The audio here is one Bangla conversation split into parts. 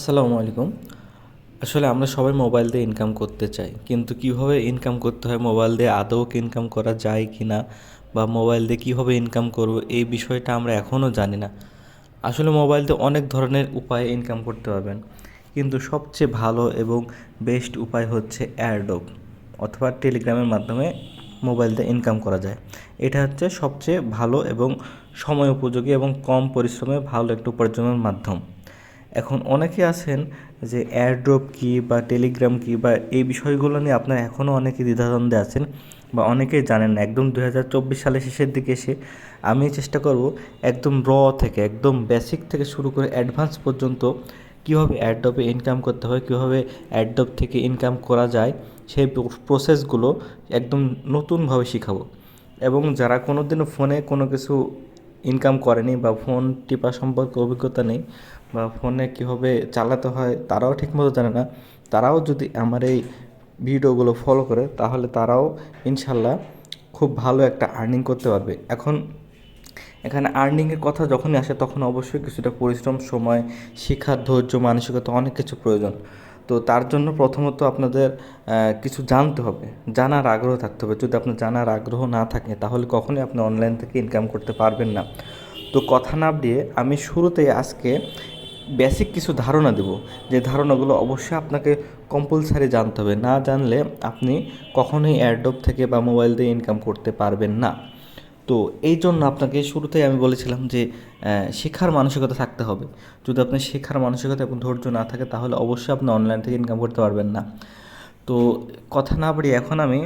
আসসালামু আলাইকুম। আসলে আমরা সবাই মোবাইল দিয়ে ইনকাম করতে চাই, কিন্তু কিভাবে ইনকাম করতে হয়, মোবাইল দিয়ে আদৌ কি ইনকাম করা যায় কি না, বা মোবাইল দিয়ে কীভাবে ইনকাম করব এই বিষয়টা আমরা এখনও জানি না। আসলে মোবাইল দিয়ে অনেক ধরনের উপায়ে ইনকাম করতে পারবেন, কিন্তু সবচেয়ে ভালো এবং বেস্ট উপায় হচ্ছে অ্যাডোব অথবা টেলিগ্রামের মাধ্যমে মোবাইল দিয়ে ইনকাম করা যায়। এটা হচ্ছে সবচেয়ে ভালো এবং সময় উপযোগী এবং কম পরিশ্রমে ভালো একটা উপার্জনের মাধ্যম। এখন অনেকে আছেন যে এয়ারড্রপ কী বা টেলিগ্রাম কী বা এই বিষয়গুলো নিয়ে আপনারা এখনও অনেকে দ্বিধাদ্বন্দ্বে আছেন বা অনেকেই জানেন না। একদম 2024 সালের শেষের দিকে এসে আমি চেষ্টা করব একদম থেকে একদম বেসিক থেকে শুরু করে অ্যাডভান্স পর্যন্ত কীভাবে এয়ারড্রপে ইনকাম করতে হয়, কীভাবে এয়ারড্রপ থেকে ইনকাম করা যায়, সেই প্রসেসগুলো একদম নতুনভাবে শেখাবো। এবং যারা কোনো দিনও ফোনে কোনো কিছু ইনকাম করেনি বা ফোন টিপা সম্পর্কে অভিজ্ঞতা নেই বা ফোনে কীভাবে চালাতে হয় তারাও ঠিকমতো জানে না, তারাও যদি আমার এই ভিডিওগুলো ফলো করে তাহলে তারাও ইনশাল্লাহ খুব ভালো একটা আর্নিং করতে পারবে। এখন এখানে আর্নিংয়ের কথা যখনই আসে তখন অবশ্যই কিছুটা পরিশ্রম, সময়, শিক্ষার ধৈর্য, মানসিকতা অনেক কিছু প্রয়োজন। তো তার জন্য প্রথমত আপনাদের কিছু জানতে হবে, জানার আগ্রহ থাকতে হবে। যদি আপনার জানার আগ্রহ না থাকে তাহলে কখনোই আপনি অনলাইন থেকে ইনকাম করতে পারবেন না। তো কথা না দিয়ে আমি শুরুতেই আজকে বেসিক কিছু ধারণা দেব, যে ধারণাগুলো অবশ্যই আপনাকে কম্পালসারি জানতে হবে। না জানলে আপনি কখনোই অ্যাডোব থেকে বা মোবাইল দিয়ে ইনকাম করতে পারবেন না। তো এই জন্য আপনাকে শুরুতেই আমি বলেছিলাম যে শেখার মানসিকতা থাকতে হবে। যদি আপনার শেখার মানসিকতা এবং ধৈর্য না থাকে তাহলে অবশ্যই আপনি অনলাইন থেকে ইনকাম করতে পারবেন না। তো কথা না বাড়িয়ে এখন আমি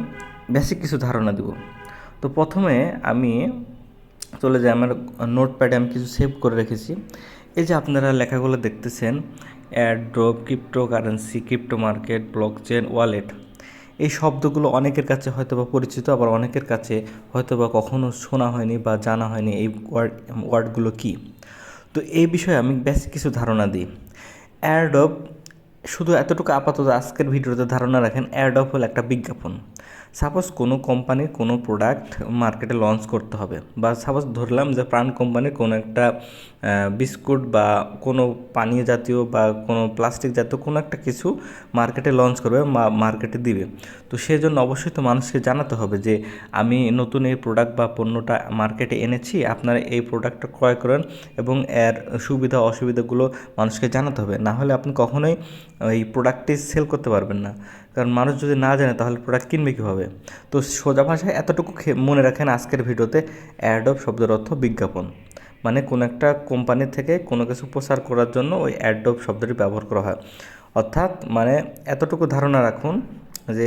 বেসিক কিছু ধারণা দেব। তো প্রথমে আমি চলে যাই আমার নোটপ্যাডে, আমি কিছু সেভ করে রেখেছি। এই যে আপনারা লেখাগুলো দেখতেছেন, airdrop, cryptocurrency, crypto market, blockchain, wallet, এই শব্দগুলো অনেকের কাছে হয়তো বা পরিচিত, আবার অনেকের কাছে হয়তো বা কখনো শোনা হয়নি বা জানা হয়নি এই ওয়ার্ডগুলো কী। তো এই বিষয়ে আমি বেশ কিছু ধারণা দিই। অ্যাডোব, শুধু এতটুকু আপাতত আজকের ভিডিওতে ধারণা রাখেন, অ্যাডোব হলো একটা বিজ্ঞাপন। সাপোজ কোনো কোম্পানির কোনো প্রোডাক্ট মার্কেটে লঞ্চ করতে হবে, বা সাপোজ ধরলাম যে প্রাণ কোম্পানির কোনো একটা বিস্কুট বা কোনো পানীয় জাতীয় বা কোনো প্লাস্টিক জাতীয় কোনো একটা কিছু মার্কেটে লঞ্চ করবে, মার্কেটে দিবে। তো সেই জন্য অবশ্যই তো মানুষকে জানাতে হবে যে আমি নতুন এই প্রোডাক্ট বা পণ্যটা মার্কেটে এনেছি, আপনারা এই প্রোডাক্টটা ক্রয় করেন, এবং এর সুবিধা অসুবিধাগুলো মানুষকে জানাতে হবে। না হলে আপনি কখনোই এই প্রোডাক্টটি সেল করতে পারবেন না, কারণ মানুষ যদি না জানে তাহলে প্রোডাক্ট কিনবে কীভাবে। তো সোজা ভাষায় এতটুকু মনে রাখেন আজকের ভিডিওতে, অ্যাডোব শব্দের অর্থ বিজ্ঞাপন। মানে কোনো একটা কোম্পানি থেকে কোনো কিছু প্রচার করার জন্য ওই অ্যাডোব শব্দটি ব্যবহার করা হয়। অর্থাৎ মানে এতটুকু ধারণা রাখুন যে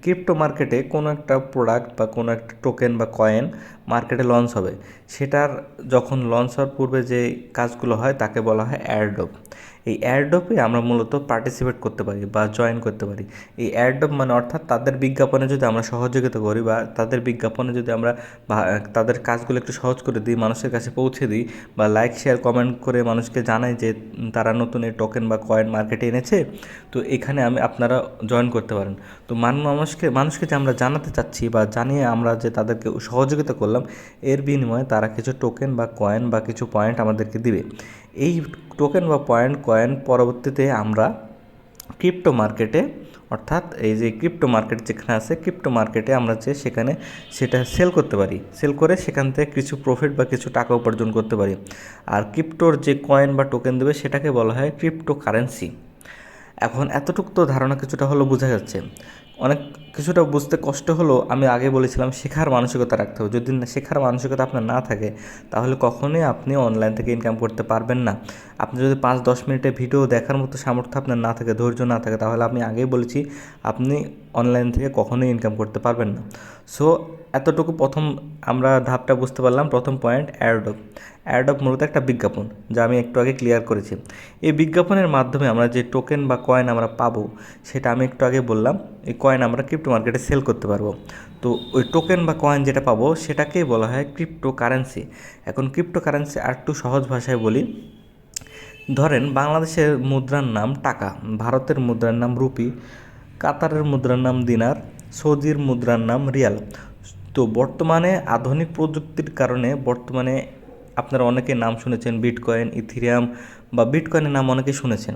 ক্রিপ্টো মার্কেটে কোনো একটা প্রোডাক্ট বা কোনো একটা টোকেন বা কয়েন মার্কেটে লঞ্চ হবে, সেটার যখন লঞ্চ হওয়ার পূর্বে যে কাজগুলো হয় তাকে বলা হয় এয়ারড্রপ। এই এয়ারড্রপে আমরা মূলত পার্টিসিপেট করতে পারি বা জয়েন করতে পারি। এই এয়ারড্রপ মানে অর্থাৎ তাদের বিজ্ঞাপনে যদি আমরা সহযোগিতা করি বা তাদের বিজ্ঞাপনে যদি আমরা তাদের কাজগুলো একটু সহজ করে দিই, মানুষের কাছে পৌঁছে দিই, বা লাইক শেয়ার কমেন্ট করে মানুষকে জানাই যে তারা নতুন এই টোকেন বা কয়েন মার্কেটে এনেছে, তো এখানে আপনারা জয়েন করতে পারেন। তো মানুষকে যে আমরা জানাতে চাচ্ছি বা জানিয়ে আমরা যে তাদেরকে সহযোগিতা করলাম, এর বিনিময়ে তারা কিছু টোকেন বা কয়েন বা কিছু পয়েন্ট আমাদেরকে দিবে। এই টোকেন বা কয়েন পরবর্তীতে আমরা ক্রিপ্টো মার্কেটে, অর্থাৎ এই যে ক্রিপ্টো মার্কেট যেখানে আছে, ক্রিপ্টো মার্কেটে আমরা যে সেখানে সেটা সেল করতে পারি, সেল করে সেখান থেকে কিছু প্রফিট বা কিছু টাকা উপার্জন করতে পারি। আর ক্রিপ্টোর যে কয়েন বা টোকেন দেবে সেটাকে বলা হয় ক্রিপ্টো কারেন্সি। এখন এতটুকু তো ধারণা কিছুটা হলো বোঝা যাচ্ছে। অনেক কিছুটা বুঝতে কষ্ট হলো, আমি আগে বলেছিলাম শেখার মানসিকতা রাখতে হবে। যদি শেখার মানসিকতা আপনার না থাকে তাহলে কখনোই আপনি অনলাইন থেকে ইনকাম করতে পারবেন না। আপনি যদি 5-10 মিনিটের ভিডিও দেখার মতো সামর্থ্য আপনার না থাকে, ধৈর্য না থাকে, তাহলে আমি আগেই বলেছি আপনি অনলাইন থেকে কখনোই ইনকাম করতে পারবেন না। সো এতটুকু প্রথম আমরা ধাপটা বুঝতে পারলাম। প্রথম পয়েন্ট, অ্যাডোব। অ্যাডোব মূলত একটা বিজ্ঞাপন, যা আমি একটু আগে ক্লিয়ার করেছি। এই বিজ্ঞাপনের মাধ্যমে আমরা যে টোকেন বা কয়েন আমরা পাবো, সেটা আমি একটু আগে বললাম, এই কয়েন আমরা ক্রিপ্টো মার্কেটে সেল করতে পারবো। তো ওই টোকেন বা কয়েন যেটা পাবো সেটাকেই বলা হয় ক্রিপ্টো কারেন্সি। এখন ক্রিপ্টো কারেন্সি আর একটু সহজ ভাষায় বলি, ধরেন বাংলাদেশের মুদ্রার নাম টাকা, ভারতের মুদ্রার নাম রুপি, কাতারের মুদ্রার নাম দিনার, সৌদির মুদ্রার নাম রিয়াল। তো বর্তমানে আধুনিক প্রযুক্তির কারণে বর্তমানে আপনারা অনেকে নাম শুনেছেন বিটকয়েন, ইথিরিয়াম বা বিটকয়েনের নাম অনেকে শুনেছেন।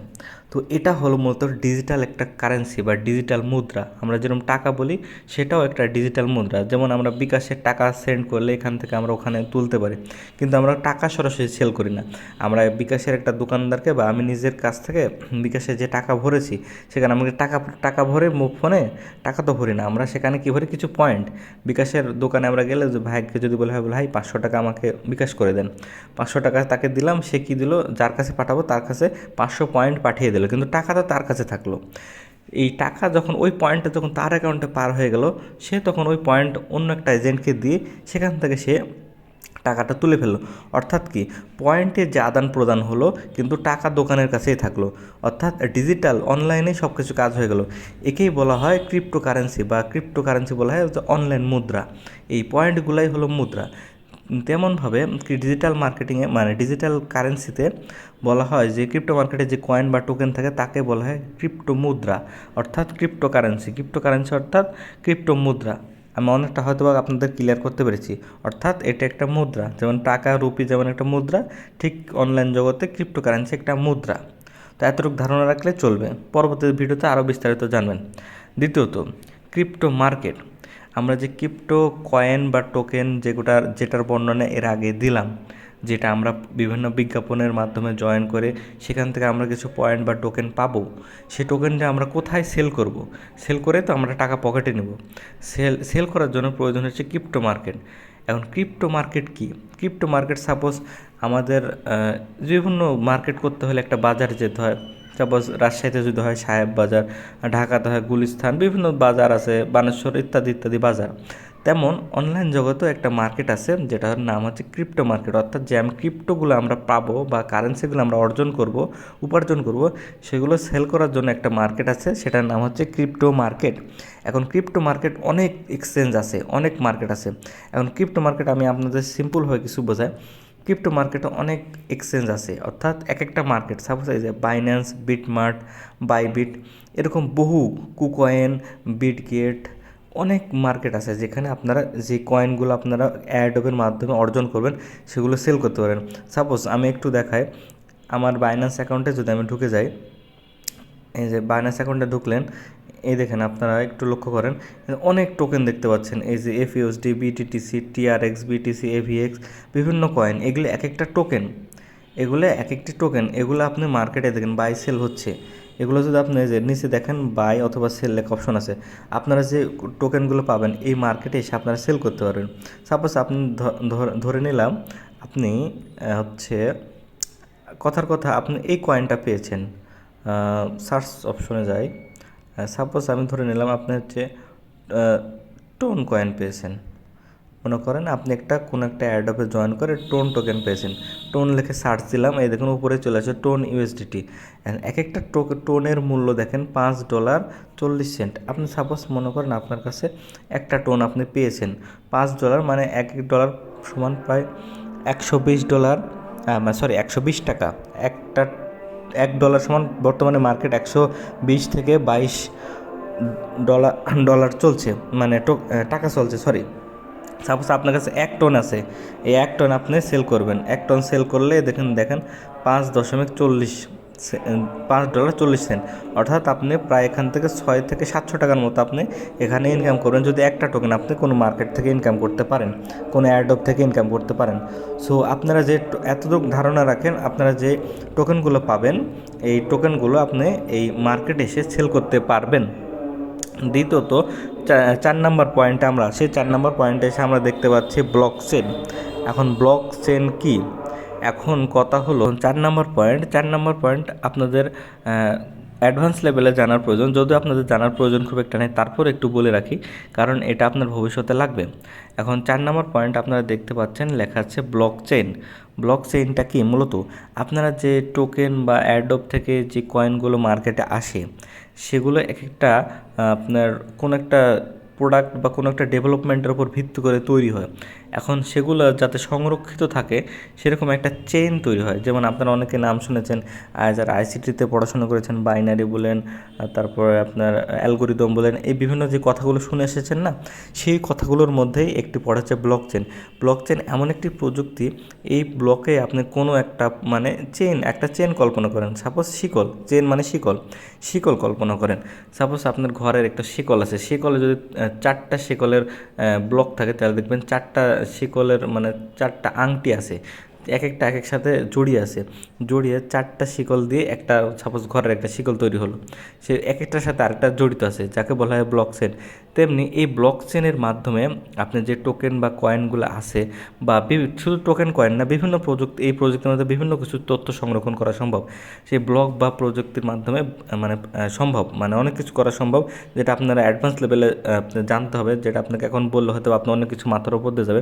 তো এটা হলো মূলত ডিজিটাল একটা কারেন্সি বা ডিজিটাল মুদ্রা। আমরা যেরকম টাকা বলি সেটাও একটা ডিজিটাল মুদ্রা। যেমন আমরা বিকাশের টাকা সেন্ড করলে এখান থেকে আমরা ওখানে তুলতে পারি, কিন্তু আমরা টাকা সরাসরি সেল করি না। আমরা বিকাশের একটা দোকানদারকে বা আমি নিজের কাছ থেকে বিকাশে যে টাকা ভরেছি সেখানে আমাকে টাকা টাকা ভরে ফোনে টাকা তো ভরি না, আমরা সেখানে কী ভরি, কিছু পয়েন্ট। বিকাশের দোকানে আমরা গেলে যে ভাইকে যদি বলে হয়, বলে ভাই 500 টাকা আমাকে বিকাশ করে দেন, 500 টাকা তাকে দিলাম, সে কী দিল, যার কাছে পাঠাবো তার কাছে 500 পয়েন্ট পাঠিয়ে দিল, কিন্তু টাকা তো তার কাছে থাকলো। এই টাকা যখন ওই পয়েন্টটা যখন তার অ্যাকাউন্টে পার হয়ে গেল, সে তখন ওই পয়েন্ট অন্য একটা এজেন্টকে দিয়ে সেখান থেকে সে টাকাটা তুলে ফেললো। অর্থাৎ কি, পয়েন্টের যে আদান প্রদান হলো কিন্তু টাকা দোকানের কাছেই থাকলো। অর্থাৎ ডিজিটাল অনলাইনে সব কিছু কাজ হয়ে গেল। একেই বলা হয় ক্রিপ্টোকারেন্সি, বা ক্রিপ্টোকারেন্সি বলা হয় অনলাইন মুদ্রা। এই পয়েন্টগুলাই হলো মুদ্রা। তেমনভাবে ডিজিটাল মার্কেটিংয়ে মানে ডিজিটাল কারেন্সিতে বলা হয় যে ক্রিপ্টো মার্কেটে যে কয়েন বা টোকেন থাকে তাকে বলা হয় ক্রিপ্টো মুদ্রা, অর্থাৎ ক্রিপ্টোকারেন্সি। ক্রিপ্টোকারেন্সি অর্থাৎ ক্রিপ্টো মুদ্রা। আমি অনেকটা হয়তো বা আপনাদের ক্লিয়ার করতে পেরেছি। অর্থাৎ এটা একটা মুদ্রা, যেমন টাকা রুপি যেমন একটা মুদ্রা, ঠিক অনলাইন জগতে ক্রিপ্টোকারেন্সি একটা মুদ্রা। তো এতটুকু ধারণা রাখলে চলবে, পরবর্তী ভিডিওতে আরও বিস্তারিত জানবেন। দ্বিতীয়ত, ক্রিপ্টো মার্কেট। আমরা যে ক্রিপ্টো কয়েন বা টোকেন যেটার বর্ণনা এর আগে দিলাম, যেটা আমরা বিভিন্ন বিজ্ঞাপনের মাধ্যমে জয়েন করে সেখান থেকে আমরা কিছু পয়েন্ট বা টোকেন পাবো, সেই টোকেনটা আমরা কোথায় সেল করব? সেল করে তো আমরা টাকা পকেটে নেব। সেল করার জন্য প্রয়োজন হচ্ছে ক্রিপ্টো মার্কেট। এখন ক্রিপ্টো মার্কেট কি? ক্রিপ্টো মার্কেট সাপোজ আমাদের বিভিন্ন মার্কেট করতে হলে একটা বাজারে যেতে হয়। সাপোজ রাজশাহীতে যদি হয় সাহেব বাজার, ঢাকাতে হয় গুলিস্তান, বিভিন্ন বাজার আছে, বানেশ্বর ইত্যাদি ইত্যাদি বাজার। তেমন অনলাইন জগতেও একটা মার্কেট আছে যেটার নাম হচ্ছে ক্রিপ্টো মার্কেট। অর্থাৎ যে আমি ক্রিপ্টোগুলো আমরা পাবো বা কারেন্সিগুলো আমরা উপার্জন করব, সেগুলো সেল করার জন্য একটা মার্কেট আছে, সেটার নাম হচ্ছে ক্রিপ্টো মার্কেট। এখন ক্রিপ্টো মার্কেট অনেক এক্সচেঞ্জ আছে, অনেক মার্কেট আছে। এখন ক্রিপ্টো মার্কেট আমি আপনাদের সিম্পলভাবে কিছু বোঝাই। ক্রিপ্টো মার্কেটে অনেক এক্সচেঞ্জ আছে, অর্থাৎ এক একটা মার্কেট। সাপোজ এই যে বাইন্যান্স, বিটমার্ট, বাইবিট, এরকম বহু কুকয়েন, বিটগেট, অনেক মার্কেট আছে যেখানে আপনারা যে কয়েনগুলো আপনারা অ্যাডোবের মাধ্যমে অর্জন করবেন সেগুলো সেল করতে পারেন। সাপোজ আমি একটু দেখাই, আমার বাইন্যান্স অ্যাকাউন্টে যদি আমি ঢুকে যাই, এই যে বাইন্যান্স অ্যাকাউন্টে ঢুকলেন, এই দেখেন আপনারা একটু লক্ষ্য করেন, অনেক টোকেন দেখতে পাচ্ছেন। এই যে এফইউএসডি, বিটিটিসি, টিআরএক্স, বিটিসি, এভিএক্স, বিভিন্ন কয়েন, এগুলো এক একটা টোকেন। এগুলো এক একটি টোকেন, এগুলো আপনি মার্কেটে দেখেন বাই সেল হচ্ছে। এগুলো যদি আপনি যে নিচে দেখেন বাই অথবা সেল লেখা অপশন আছে, আপনারা যে টোকেনগুলো পাবেন এই মার্কেটে এসে আপনারা সেল করতে পারবেন। সাপোজ আপনি ধরে নিলাম আপনি হচ্ছে কথার কথা আপনি এই কয়েনটা পেয়েছেন, সার্চ অপশনে যাই। সাপোজ আমি ধরে নিলাম আপনি হচ্ছে টোন কয়েন পেয়েছেন। মনে করেন আপনি কোনো একটা অ্যাডোবে জয়েন করে টোন টোকেন পেয়েছেন। টোন লিখে সার্চ দিলাম, এই দেখুন উপরে চলে আসে টোন ইউএসডিটি। এক একটা টোনের মূল্য দেখেন $5.40। আপনি সাপোজ মনে করেন আপনার কাছে একটা টোন আপনি পেয়েছেন $5, মানে $1 সমান প্রায় $120, সরি 120 টাকা। একটা $1 সমান বর্তমানে মার্কেট 120 থেকে $22 চলছে, মানে টাকা চলছে, সরি। সাপোজ আপনার কাছে 1 টন আছে, এই 1 টন আপনি সেল করবেন। 1 টন সেল করলে দেখেন $5.40, অর্থাৎ আপনি প্রায় এখান থেকে 600 থেকে 700 টাকার মতো আপনি এখানে ইনকাম করবেন, যদি একটা টোকেন আপনি কোনো মার্কেট থেকে ইনকাম করতে পারেন, কোনো অ্যাডোব থেকে ইনকাম করতে পারেন। সো আপনারা যে এতটুকু ধারণা রাখেন, আপনারা যে টোকেনগুলো পাবেন এই টোকেনগুলো আপনি এই মার্কেটে এসে সেল করতে পারবেন। দ্বিতীয়ত, 4 নম্বর পয়েন্টে আমরা আসি। 4 নম্বর পয়েন্টে এসে আমরা দেখতে পাচ্ছি ব্লক চেন। এখন ব্লক চেন কি? এখন কথা হলো 4 নম্বর পয়েন্ট আপনাদের অ্যাডভান্স লেভেলে জানার প্রয়োজন। যদিও আপনাদের জানার প্রয়োজন খুব একটা নেই, তারপর একটু বলে রাখি, কারণ এটা আপনার ভবিষ্যতে লাগবে। এখন 4 নম্বর পয়েন্ট আপনারা দেখতে পাচ্ছেন লেখা আছে ব্লক চেইন। ব্লক চেইনটা কি? মূলত আপনারা যে টোকেন বা অ্যাডোব থেকে যে কয়েনগুলো মার্কেটে আসে সেগুলো এক একটা আপনার কোনো একটা প্রোডাক্ট বা কোনো একটা ডেভেলপমেন্টের উপর ভিত্তি করে তৈরি হয়। এখন সেগুলো যাতে সংরক্ষিত থাকে সেরকম একটা চেইন তৈরি হয়। যেমন আপনারা অনেকে নাম শুনেছেন, যারা আইসিটিতে পড়াশোনা করেছেন, বাইনারি বলেন, তারপরে আপনার অ্যালগোরিদম বলেন, এই বিভিন্ন যে কথাগুলো শুনে এসেছেন না, সেই কথাগুলোর মধ্যেই একটি পড়া হচ্ছে ব্লক চেন। ব্লক চেন এমন একটি প্রযুক্তি, এই ব্লকে আপনি কোনো একটা মানে একটা চেন কল্পনা করেন। সাপোজ শিকল, চেন মানে শিকল, শিকল কল্পনা করেন। সাপোজ আপনার ঘরের একটা শিকল আছে, শিকলে যদি 4টা শিকলের ব্লক থাকে, তাহলে দেখবেন 4টা শিকলের মানে 4টা আংটি আছে, এক একটা এক এক সাথে জড়িয়ে আছে, জড়িয়ে 4টা শিকল দিয়ে একটা সাপোজ ঘরের একটা শিকল তৈরি হলো, সে এক একটার সাথে আরেকটা জড়িত আছে, যাকে বলা হয় ব্লক চেন। তেমনি এই ব্লক চেনের মাধ্যমে আপনি যে টোকেন বা কয়েনগুলো আছে, বা শুধু টোকেন কয়েন না, বিভিন্ন প্রযুক্তি, এই প্রযুক্তির মধ্যে বিভিন্ন কিছু তথ্য সংরক্ষণ করা সম্ভব সেই ব্লক বা প্রযুক্তির মাধ্যমে। মানে সম্ভব, মানে অনেক কিছু করা সম্ভব, যেটা আপনারা অ্যাডভান্স লেভেলে জানতে হবে, যেটা আপনাকে এখন বললে হয়তো আপনার অনেক কিছু মাথার উপর দিয়ে যাবে।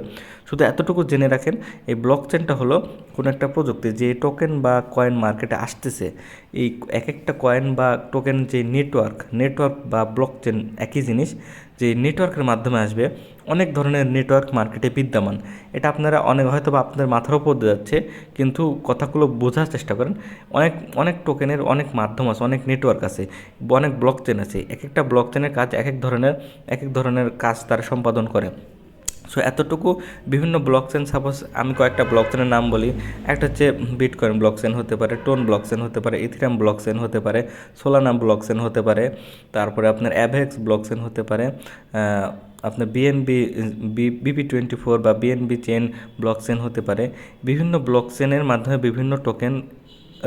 শুধু এতটুকু জেনে রাখেন, এই ব্লক চেনটা হলো কোনো একটা প্রযুক্তি, যে টোকেন বা কয়েন মার্কেটে আসতেছে, এই এক একটা কয়েন বা টোকেন যে নেটওয়ার্ক বা ব্লক চেন একই জিনিস, যে নেটওয়ার্কের মাধ্যমে আসবে। অনেক ধরনের নেটওয়ার্ক মার্কেটে বিদ্যমান, এটা আপনারা অনেক হয়তো বা আপনাদের মাথার উপর দিয়ে যাচ্ছে, কিন্তু কথাগুলো বোঝার চেষ্টা করেন। অনেক অনেক টোকেনের অনেক মাধ্যম আছে, অনেক নেটওয়ার্ক আছে, অনেক ব্লক চেন আছে। এক একটা ব্লক চেনের কাজ এক এক ধরনের কাজ তারা সম্পাদন করে। সো এতটুকু বিভিন্ন ব্লক চেন, সাপোজ আমি কয়েকটা ব্লক চেনের নাম বলি। একটা হচ্ছে বিটকয়েন ব্লক চেন হতে পারে, টোন ব্লক চেন হতে পারে, ইথিরিয়াম ব্লক চেন হতে পারে, সোলানা ব্লক চেন হতে পারে, তারপরে আপনার অ্যাভেক্স ব্লক চেন হতে পারে, আপনার BP24 বা বিএনবি চেন ব্লক চেন হতে পারে। বিভিন্ন ব্লক চেনের মাধ্যমে বিভিন্ন টোকেন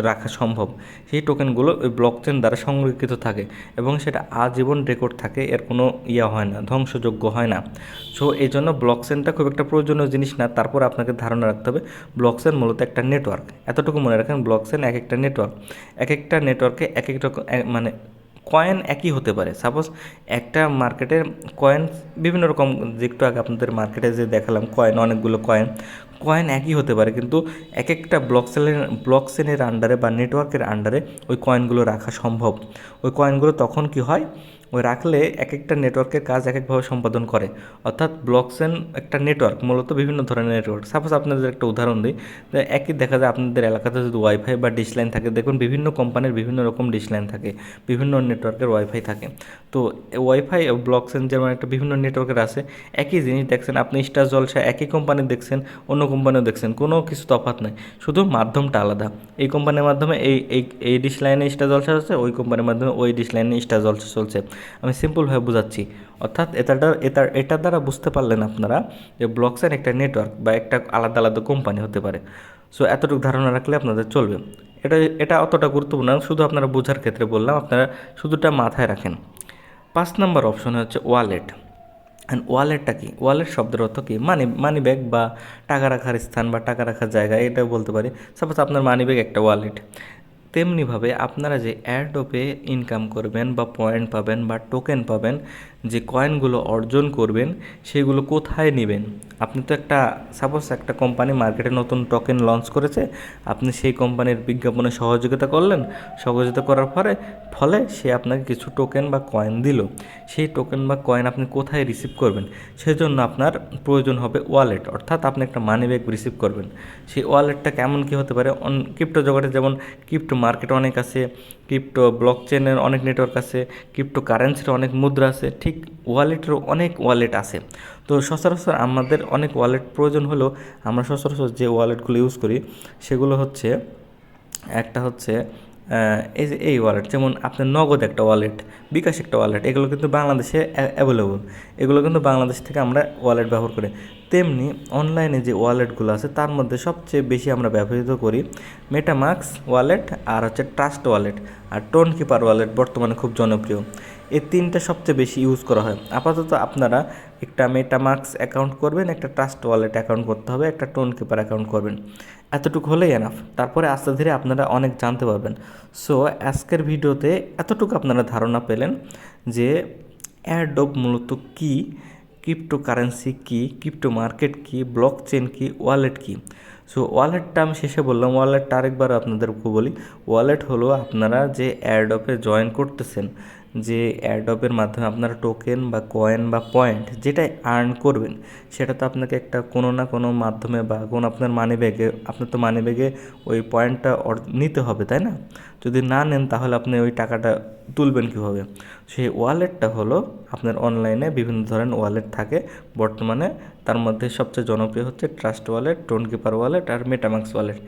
রাখা সম্ভব। সেই টোকেনগুলো ওই ব্লক চেন দ্বারা সংরক্ষিত থাকে এবং সেটা আজীবন রেকর্ড থাকে, এর কোনো হয় না, ধ্বংসযোগ্য হয় না। সো এই জন্য ব্লক চেনটা খুব একটা প্রয়োজনীয় জিনিস না। তারপর আপনাকে ধারণা রাখতে হবে ব্লক চেন মূলত একটা নেটওয়ার্ক। এতটুকু মনে রাখেন, ব্লক চেন এক একটা নেটওয়ার্ক, এক একটা নেটওয়ার্কে এক এক রকম মানে কয়েন একই হতে পারে। সাপোজ একটা মার্কেটের কয়েন বিভিন্ন রকম, যে একটু আগে আপনাদের মার্কেটে যে দেখালাম কয়েন, অনেকগুলো কয়েন কয়েন একই হতে পারে, কিন্তু এক একটা ব্লক চেনের আন্ডারে বা নেটওয়ার্কের আন্ডারে ওই কয়েনগুলো রাখা সম্ভব। ওই কয়েনগুলো তখন কি হয়, ওই রাখলে এক একটা নেটওয়ার্কের কাজ এক একভাবে সম্পাদন করে। অর্থাৎ ব্লক চেন একটা নেটওয়ার্ক, মূলত বিভিন্ন ধরনের নেটওয়ার্ক। সাপোজ আপনাদের একটা উদাহরণ দিই, একই দেখা যায় আপনাদের এলাকাতে যদি ওয়াইফাই বা ডিশ লাইন থাকে, দেখুন বিভিন্ন কোম্পানির বিভিন্ন রকম ডিশ লাইন থাকে, বিভিন্ন নেটওয়ার্কের ওয়াইফাই থাকে। তো ওয়াইফাই ব্লক চেন যেমন একটা বিভিন্ন নেটওয়ার্কের আছে, একই জিনিস দেখছেন আপনি স্টার জলসা একই কোম্পানির দেখছেন, অন্য কোম্পানিও দেখছেন, কোনো কিছু তফাৎ নাই, শুধু মাধ্যমটা আলাদা। এই কোম্পানির মাধ্যমে এই ডিশ লাইনে স্টার জলসা হচ্ছে, ওই কোম্পানির মাধ্যমে ওই ডিশ লাইনে স্টার জলসা চলছে। আমি সিম্পলভাবে বোঝাচ্ছি। অর্থাৎ এটার দ্বারা বুঝতে পারলেন আপনারা যে ব্লক চেন একটা নেটওয়ার্ক বা একটা আলাদা আলাদা কোম্পানি হতে পারে। সো এতটুকু ধারণা রাখলে আপনাদের চলবে। এটা এটা অতটা গুরুত্বপূর্ণ না, শুধু আপনারা বোঝার ক্ষেত্রে বললাম, আপনারা শুধুটা মাথায় রাখেন। 5 নম্বর অপশন হচ্ছে ওয়ালেট। অ্যান্ড ওয়ালেটটা কি? ওয়ালেট শব্দের অর্থ কি? মানি ব্যাগ বা টাকা রাখার স্থান বা টাকা রাখার জায়গা, এটাও বলতে পারি। সাপোজ আপনার মানি ব্যাগ একটা ওয়ালেট। তেমনিভাবে আপনারা যে অ্যাডোপে ইনকাম করবেন বা পয়েন্ট পাবেন বা টোকেন পাবেন, যে কয়েনগুলো অর্জন করবেন, সেগুলো কোথায় নেবেন? আপনি তো সাপোজ একটা কোম্পানি মার্কেটে নতুন টোকেন লঞ্চ করেছে, আপনি সেই কোম্পানির বিজ্ঞাপনে সহযোগিতা করলেন, সহযোগিতা করার ফলে সে আপনাকে কিছু টোকেন বা কয়েন দিল। সেই টোকেন বা কয়েন আপনি কোথায় রিসিভ করবেন? সেজন্য আপনার প্রয়োজন হবে ওয়ালেট, অর্থাৎ আপনি একটা মানি ব্যাগ রিসিভ করবেন। সেই ওয়ালেটটা কেমন কী হতে পারে? ক্রিপ্টো জগতে যেমন ক্রিপ্টো মার্কেট অনেক আছে, ক্রিপ্টো ব্লক চেনের অনেক নেটওয়ার্ক আছে, ক্রিপ্টো কারেন্সির অনেক মুদ্রা আছে, ঠিক ওয়ালেটেরও অনেক ওয়ালেট আছে। তো সচরাচর আমাদের অনেক ওয়ালেট প্রয়োজন হলেও আমরা সচরাচর যে ওয়ালেটগুলো ইউজ করি সেগুলো হচ্ছে, একটা হচ্ছে এই ওয়ালেট, যেমন আপনার নগদ একটা ওয়ালেট, বিকাশ একটা ওয়ালেট, এগুলো কিন্তু বাংলাদেশে অ্যাভেলেবল, এগুলো কিন্তু বাংলাদেশ থেকে আমরা ওয়ালেট ব্যবহার করি। তেমনি অনলাইনে যে ওয়ালেটগুলো আছে তার মধ্যে সবচেয়ে বেশি আমরা ব্যবহৃত করি মেটামাস্ক ওয়ালেট, আর হচ্ছে ট্রাস্ট ওয়ালেট, আর টোন কিপার ওয়ালেট বর্তমানে খুব জনপ্রিয়। এই তিনটা সবচেয়ে বেশি ইউজ করা হয়। আপাতত আপনারা একটা মেটামাস্ক অ্যাকাউন্ট করবেন, একটা ট্রাস্ট ওয়ালেট অ্যাকাউন্ট করতে হবে, একটা টোন কিপার অ্যাকাউন্ট করবেন। এতটুকু হলেই এনাফ। তারপরে আস্তে ধীরে আপনারা অনেক জানতে পারবেন। সো আজকের ভিডিওতে এতটুকু আপনারা ধারণা পেলেন যে এয়ারড্রপ মূলত কী, ক্রিপ্টো কারেন্সি কী, ক্রিপ্টো মার্কেট কী, ব্লক চেন কী, ওয়ালেট কী। সো ওয়ালেটটা আমি শেষে বললাম, ওয়ালেটটা আরেকবার আপনাদেরকে বলি। ওয়ালেট হলো আপনারা যে এয়ারড্রপে জয়েন করতেছেন, যে অ্যাডবের মাধ্যমে আপনারা টোকেন বা কয়েন বা পয়েন্ট যেটা আর্ন করবেন সেটা তো আপনাকে একটা কোনো না কোনো মাধ্যমে বা কোনো আপনার মানি ব্যাগে, আপনার তো মানি ব্যাগে ওই পয়েন্টটা নিতে হবে, তাই না? যদি না নেন তাহলে আপনি ওই টাকাটা তুলবেন কীভাবে? সেই ওয়ালেটটা হলো আপনার অনলাইনে বিভিন্ন ধরনের ওয়ালেট থাকে বর্তমানে, তার মধ্যে সবচেয়ে জনপ্রিয় হচ্ছে ট্রাস্ট ওয়ালেট, টোনকিপার ওয়ালেট আর মেটামাক্স ওয়ালেট।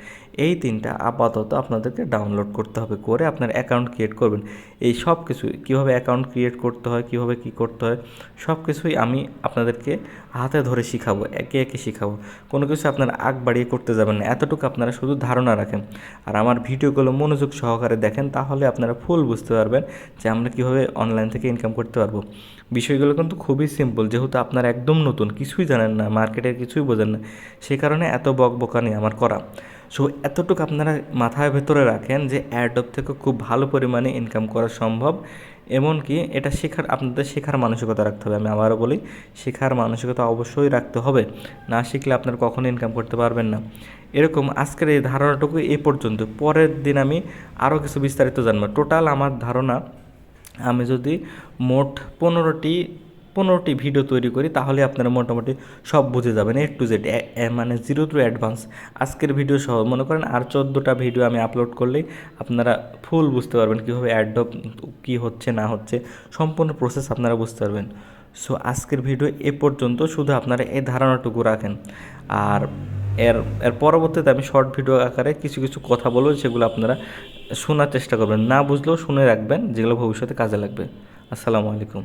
এই তিনটা আপাতত আপনাদেরকে ডাউনলোড করতে হবে, করে আপনার অ্যাকাউন্ট ক্রিয়েট করবেন। এই সব কিছু কীভাবে অ্যাকাউন্ট ক্রিয়েট করতে হয়, কীভাবে কী করতে হয়, সব কিছুই আমি আপনাদেরকে হাতে ধরে শিখাবো, একে একে শিখাবো। কোনো কিছু আপনারা আগ বাড়িয়ে করতে যাবেন না, এতটুকু আপনারা শুধু ধারণা রাখেন। আর আমার ভিডিওগুলো মনোযোগ সহকারে দেখেন, তাহলে আপনারা ফুল বুঝতে পারবেন যে আমরা কীভাবে অনলাইন থেকে ইনকাম করতে পারবো। বিষয়গুলো কিন্তু খুবই সিম্পল, যেহেতু আপনারা একদম নতুন, কিছুই জানেন না, মার্কেটের কিছুই বোঝেন না, সেই কারণে এত বকবকানি আমার করা। সো এতটুকু আপনারা মাথায় ভেতরে রাখেন যে অ্যাডব থেকে খুব ভালো পরিমাণে ইনকাম করা সম্ভব। এমনকি এটা আপনাদের শেখার মানসিকতা রাখতে হবে। আমি আবারও বলি, শেখার মানসিকতা অবশ্যই রাখতে হবে, না শিখলে আপনারা কখনো ইনকাম করতে পারবেন না। এরকম আজকের এই ধারণাটুকু এই পর্যন্ত, পরের দিন আমি আরও কিছু বিস্তারিত জানবো। টোটাল আমার ধারণা, আমি যদি মোট 15টি ভিডিও তৈরি করি তাহলে আপনারা মোটামুটি সব বুঝে যাবেন, A to Z, মানে জিরো টু অ্যাডভান্স। আজকের ভিডিও সহ মনে করেন আর 14টা ভিডিও আমি আপলোড করলেই আপনারা ফুল বুঝতে পারবেন কীভাবে অ্যাডব কী হচ্ছে না হচ্ছে, সম্পূর্ণ প্রসেস আপনারা বুঝতে পারবেন। সো আজকের ভিডিও এ পর্যন্ত, শুধু আপনারা এই ধারণাটুকু রাখেন। আর এর এর পরবর্তীতে আমি শর্ট ভিডিও আকারে কিছু কিছু কথা বলবো, সেগুলো আপনারা শোনার চেষ্টা করবেন, না বুঝলেও শুনে রাখবেন, যেগুলো ভবিষ্যতে কাজে লাগবে। আসসালামু আলাইকুম।